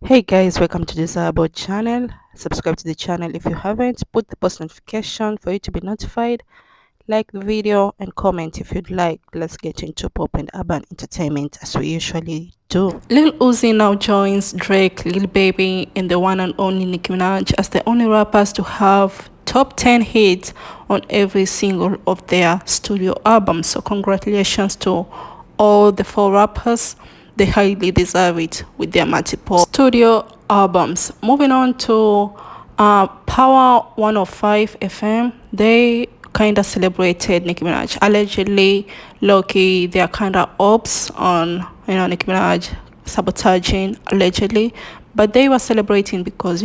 Hey guys, welcome to this about channel. Subscribe to the channel if you haven't. Put the post notification for you to be notified. Like the video and comment if you'd like. Let's get into pop and urban entertainment as we usually do. Lil Uzi now joins Drake, Lil Baby, and the one and only Nicki Minaj as the only rappers to have top 10 hits on every single of their studio albums. So congratulations to all the four rappers. They highly deserve it with their multiple studio albums. Moving on to Power 105 FM, they kind of celebrated Nicki Minaj. Allegedly, Loki, they are kind of ops on Nicki Minaj sabotaging allegedly, but they were celebrating because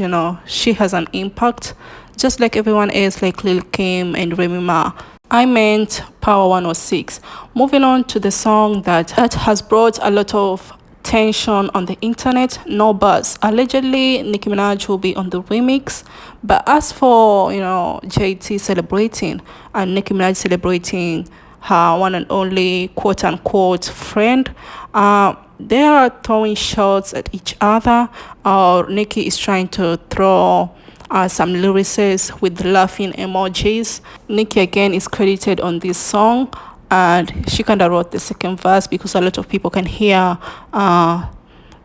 she has an impact, just like everyone else, like Lil Kim and Remy Ma. I meant Power 106. Moving on to the song that has brought a lot of tension on the internet, No Buzz. Allegedly, Nicki Minaj will be on the remix. But as for, JT celebrating and Nicki Minaj celebrating her one and only quote-unquote friend, they are throwing shots at each other. Nicki is trying to throw some lyrics with laughing emojis. Nicki again is credited on this song, and she kind of wrote the second verse because a lot of people can hear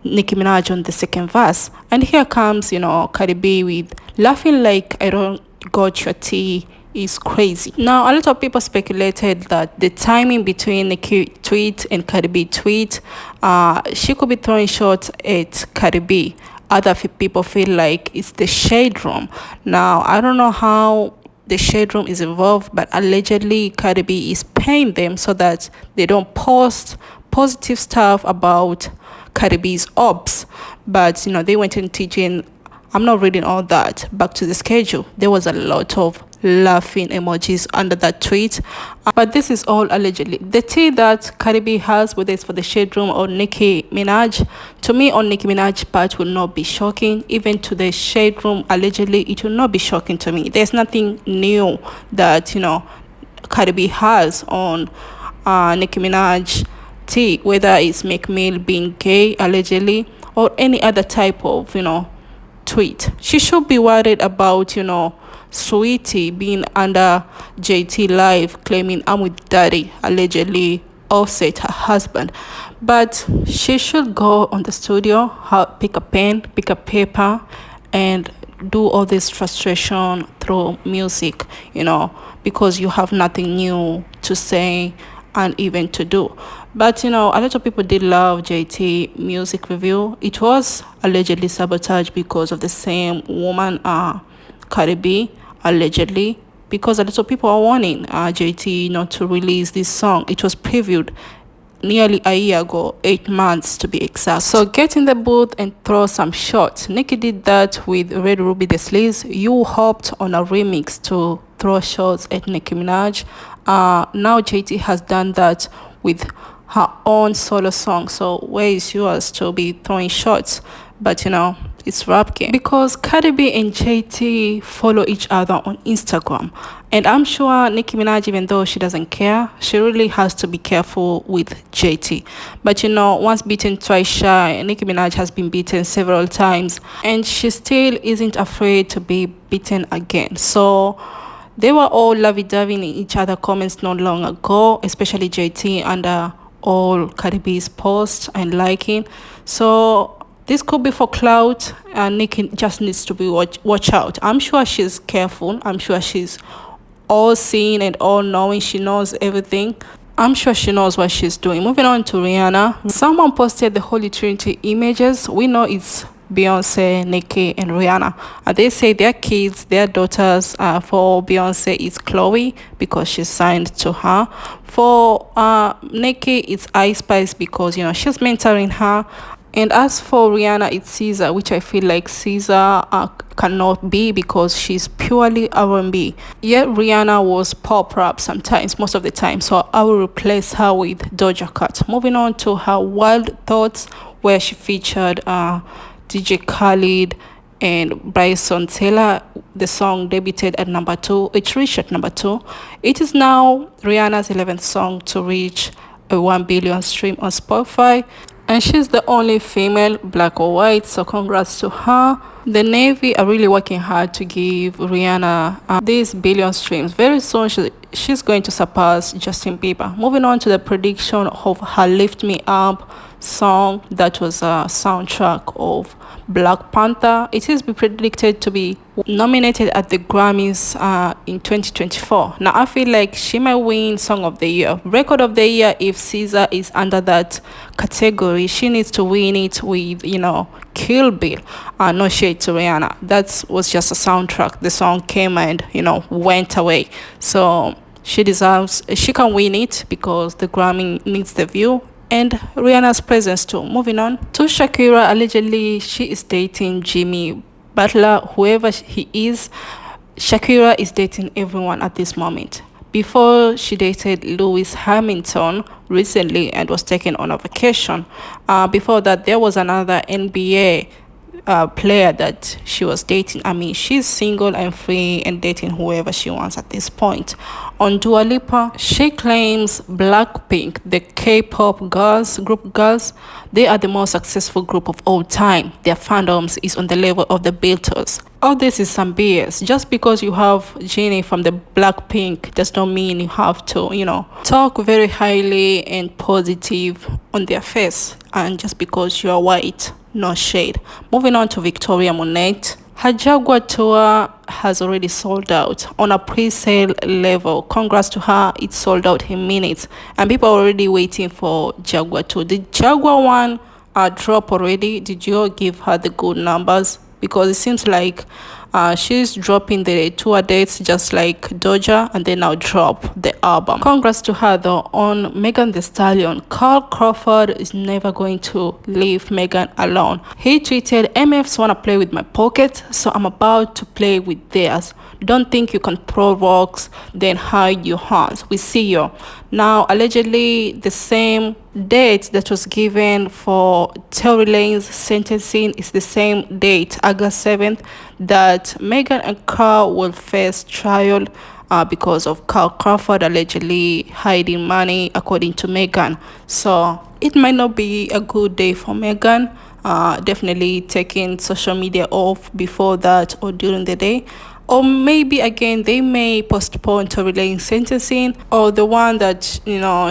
Nicki Minaj on the second verse. And here comes, CardiB with laughing like I don't got your tea is crazy. Now, a lot of people speculated that the timing between Nicki tweet and CardiB tweet, she could be throwing shots at CardiB. Other people feel like it's the shade room. Now, I don't know how the shade room is involved, but allegedly CardiB is paying them so that they don't post positive stuff about CardiB's ops. But they went in teaching. I'm not reading all that. Back to the schedule. There was a lot of laughing emojis under that tweet. But this is all allegedly. The tea that CardiB has, whether it's for the shade room or Nicki Minaj, to me on Nicki Minaj part will not be shocking. Even to the shade room, allegedly, it will not be shocking to me. There's nothing new that, CardiB has on Nicki Minaj tea, whether it's McMill being gay, allegedly, or any other type of, tweet. She should be worried about, Sweetie being under JT live claiming I'm with daddy, allegedly Offset her husband. But she should go on the studio, pick a pen, pick a paper, and do all this frustration through music, because you have nothing new to say and even to do. But a lot of people did love JT music review. It was allegedly sabotaged because of the same woman, CardiB, allegedly, because a lot of people are warning JT not to release this song. It was previewed nearly a year ago, 8 months to be exact. So get in the booth and throw some shots. Nicki did that with Red Ruby The Sleaze. You hopped on a remix to throw shots at Nicki Minaj. Now JT has done that with her own solo song. So where is yours to be throwing shots? But it's rap game because CardiB and JT follow each other on Instagram, and I'm sure Nicki Minaj, even though she doesn't care, she really has to be careful with JT. But once beaten, twice shy. Nicki Minaj has been beaten several times, and she still isn't afraid to be beaten again. So they were all lovey-dovey in each other comments not long ago, especially JT under all CardiB's posts and liking. So this could be for clout, and Nicki just needs to be watch out. I'm sure she's careful. I'm sure she's all seeing and all knowing. She knows everything. I'm sure she knows what she's doing. Moving on to Rihanna. Someone posted the Holy Trinity images. We know it's Beyonce, Nicki, and Rihanna. And they say their kids, their daughters, for Beyonce is Chloe because she's signed to her. For Nicki, it's Ice Spice because she's mentoring her. And as for Rihanna, it's Caesar, which I feel like Caesar cannot be because she's purely R&B. Yet Rihanna was pop rap sometimes, most of the time. So I will replace her with Doja Cat. Moving on to her Wild Thoughts, where she featured DJ Khaled and Bryson Taylor. The song debuted at number 2. It reached at number 2. It is now Rihanna's 11th song to reach a 1 billion stream on Spotify. And she's the only female, black or white, so congrats to her. The Navy are really working hard to give Rihanna these billion streams. Very soon, she's going to surpass Justin Bieber. Moving on to the prediction of her Lift Me Up song that was a soundtrack of Black Panther. It is predicted to be nominated at the Grammys in 2024. Now, I feel like she might win Song of the Year. Record of the Year, if Caesar is under that category, she needs to win it with, Kill Bill. No shade to Rihanna. That was just a soundtrack. The song came and, went away. So she can win it because the Grammy needs the view and Rihanna's presence too. Moving on to Shakira. Allegedly, she is dating Jimmy Butler, whoever he is. Shakira is dating everyone at this moment. Before, she dated Lewis Hamilton recently and was taken on a vacation. Before that, there was another NBA player that she was dating. I mean, she's single and free and dating whoever she wants at this point. On DuaLipa, she claims BlackPink, the K-pop group girls, they are the most successful group of all time. Their fandoms is on the level of the Beatles. All this is some BS. Just because you have Jennie from the BlackPink does not mean you have to, talk very highly and positive on their face. And just because you are white, no shade. Moving on to VictoriMonet. Her Jaguar tour has already sold out on a pre-sale level. Congrats to her, it sold out in minutes. And people are already waiting for Jaguar 2. The Jaguar 1 drop already. Did you give her the good numbers? Because it seems like she's dropping the tour dates just like Doja and then now drop the album. Congrats to her though. On Megan Thee Stallion, Carl Crawford is never going to leave Megan alone. He tweeted, MFs wanna play with my pocket, so I'm about to play with theirs. Don't think you can throw rocks, then hide your hands. We see you. Now, allegedly, the same date that was given for Tory Lanez sentencing is the same date, August 7th, that Megan and Carl will face trial because of Carl Crawford allegedly hiding money, according to Megan. So it might not be a good day for Megan. Definitely taking social media off before that or during the day. Or maybe again they may postpone Tory Lanez sentencing, or the one that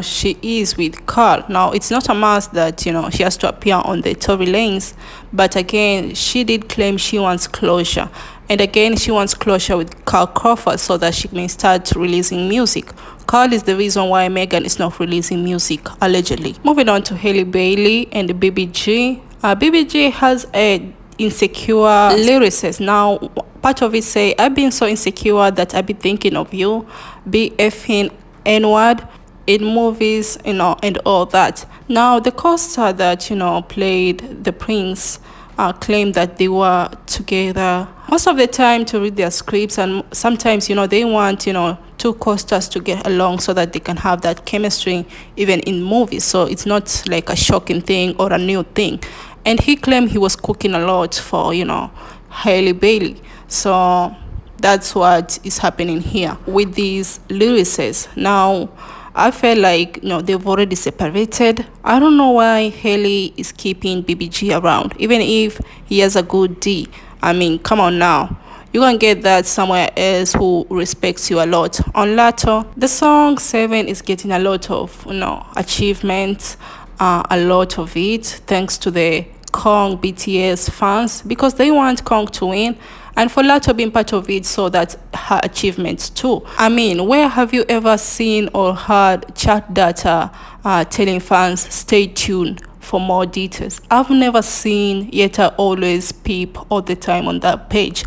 she is with Carl. Now it's not a must that she has to appear on the Tory Lanez, but again she did claim she wants closure, and again she wants closure with Carl Crawford so that she can start releasing music. Carl is the reason why Megan is not releasing music, allegedly. Moving on to Hailey Bailey and BBG. BBG has a insecure lyricist. Now part of it say, I've been so insecure that I be thinking of you, be effing n-word in movies, and all that. Now the co-star that played the prince claimed that they were together most of the time to read their scripts, and sometimes they want two co-stars to get along so that they can have that chemistry even in movies. So it's not like a shocking thing or a new thing. And he claimed he was cooking a lot for Hailey Bailey. So that's what is happening here with these lyricists. Now I feel like they've already separated. I don't know why Hailey is keeping BBG around, even if he has a good D. I mean, come on now. You can get that somewhere else who respects you a lot. On Latto, the song 7 is getting a lot of achievements, a lot of it, thanks to the Kong BTS fans, because they want Kong to win, and for Latto being part of it, so that her achievements too. I mean, where have you ever seen or heard chat data telling fans stay tuned for more details? I've never seen, yet I always peep all the time on that page.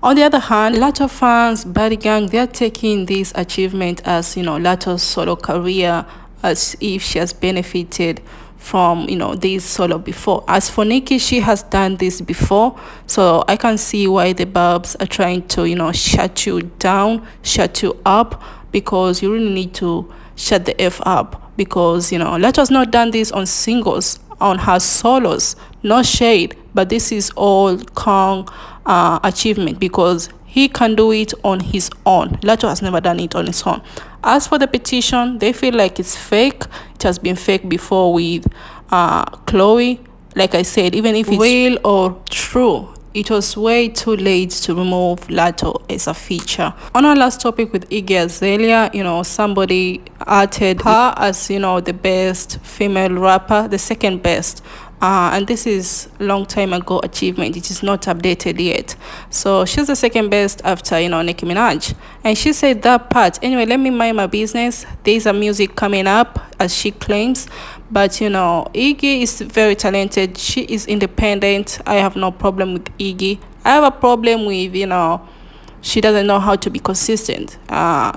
On the other hand, Latto fans, Body Gang, they're taking this achievement as Latto's solo career, as if she has benefited from this solo before. As for Nicki, she has done this before, so I can see why the Babs are trying to shut you down, shut you up, because you really need to shut the F up, because Latto's not done this on singles, on her solos. No shade, but this is all Kong achievement, because he can do it on his own. Latto has never done it on his own. As for the petition, they feel like it's fake. It has been fake before with Chloe. Like I said, even if it's real or true, it was way too late to remove Latto as a feature. On our last topic with Iggy Azalea, somebody outed her as, the best female rapper, the second best. And this is long time ago achievement. It is not updated yet. So she's the second best after, Nicki Minaj. And she said that part. Anyway, let me mind my business. There's a music coming up, as she claims. But, Iggy is very talented. She is independent. I have no problem with Iggy. I have a problem with, she doesn't know how to be consistent.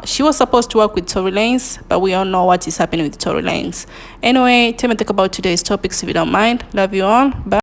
She was supposed to work with Tory Lanez, but we all know what is happening with Tory Lanez. Anyway, tell me think about today's topics if you don't mind. Love you all. Bye.